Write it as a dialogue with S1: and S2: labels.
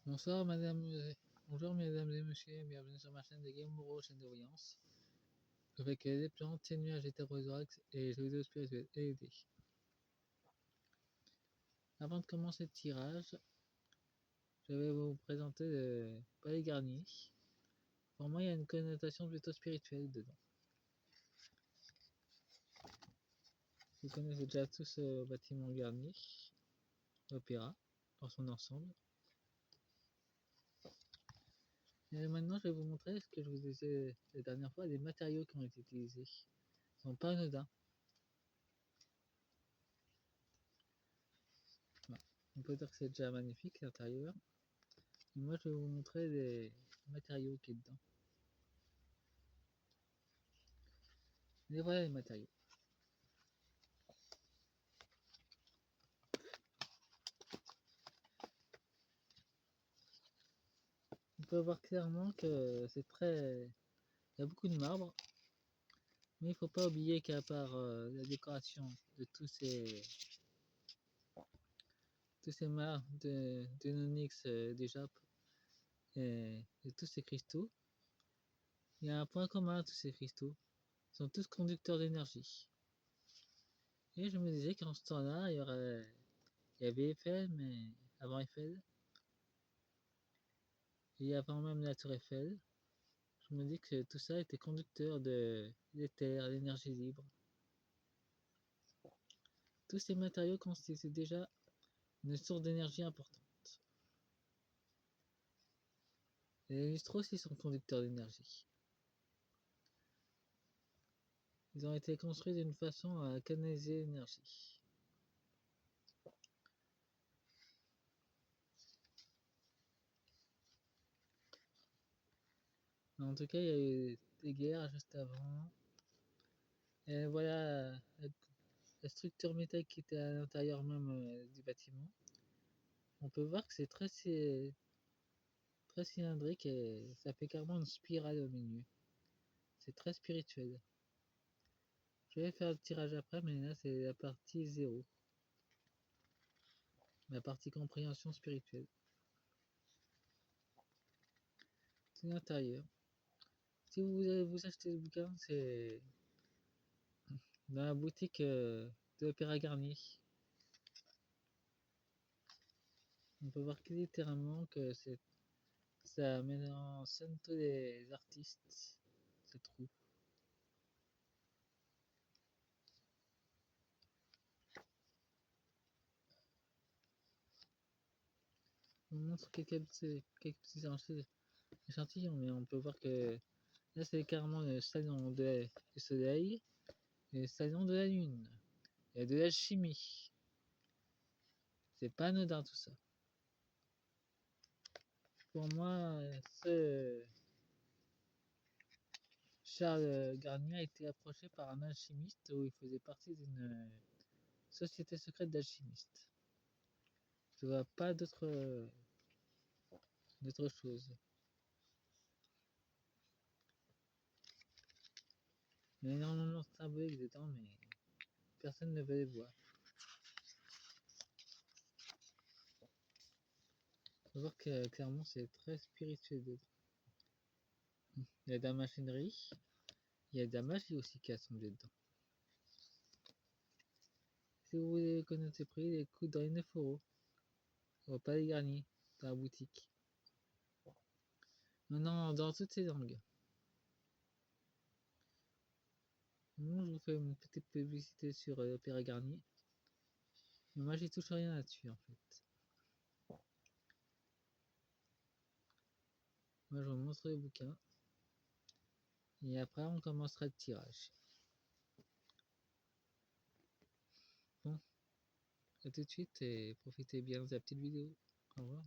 S1: Bonsoir madame, bonjour mesdames et messieurs, bienvenue sur ma chaîne de Gamebro, chaîne de voyance, avec des plantes, des nuages hétérozoaques et jeux vidéo spirituels et aidés. Avant de commencer le tirage, je vais vous présenter le palais garni. Pour moi, il y a une connotation plutôt spirituelle dedans. Vous connaissez déjà tous ce bâtiment garni, l'opéra, dans son ensemble. Et maintenant, je vais vous montrer ce que je vous disais la dernière fois, les matériaux qui ont été utilisés. Ils sont pas anodins. Voilà. On peut dire que c'est déjà magnifique l'intérieur. Moi, je vais vous montrer les matériaux qui est dedans. Et voilà les matériaux. On peut voir clairement que c'est très... Il y a beaucoup de marbre. Mais il faut pas oublier qu'à part la décoration de tous ces marbres de l'onyx des Japes et de tous ces cristaux, il y a un point commun à tous ces cristaux. Ils sont tous conducteurs d'énergie. Et je me disais qu'en ce temps-là, il y avait Eiffel, mais avant Eiffel, et avant même la tour Eiffel, je me dis que tout ça était conducteur de l'éther, l'énergie libre. Tous ces matériaux constituent déjà une source d'énergie importante. Les lustros aussi sont conducteurs d'énergie. Ils ont été construits d'une façon à canaliser l'énergie. En tout cas, il y a eu des guerres juste avant. Et voilà la structure métallique qui était à l'intérieur même du bâtiment. On peut voir que c'est très cylindrique et ça fait carrément une spirale au milieu. C'est très spirituel. Je vais faire le tirage après, mais là c'est la partie 0. La partie compréhension spirituelle. C'est l'intérieur. Si vous voulez vous acheter ce bouquin, c'est dans la boutique de l'Opéra Garnier. On peut voir que littéralement que ça met en scène tous les artistes, ce trou. On montre quelques petits échantillons, mais on peut voir que là c'est carrément le salon du soleil et le salon de la lune et de l'alchimie. C'est pas anodin tout ça. Pour moi, ce Charles Garnier a été approché par un alchimiste où il faisait partie d'une société secrète d'alchimistes. Je vois pas d'autre chose. Il y a énormément de symboliques dedans, mais personne ne veut les voir. Faut voir que clairement c'est très spirituel dedans. Il y a de la machinerie, il y a de la magie aussi qui est assemblée dedans. Si vous voulez connaître ces prix, les coûtent dans les 9 €. Au Palais Garnier, dans la boutique. Maintenant, dans toutes ces langues. Moi, je vous fais une petite publicité sur l'Opéra Garnier. Mais moi, j'y touche rien là-dessus, en fait. Moi, je vous montre le bouquin. Et après, on commencera le tirage. Bon, à tout de suite et profitez bien de la petite vidéo. Au revoir.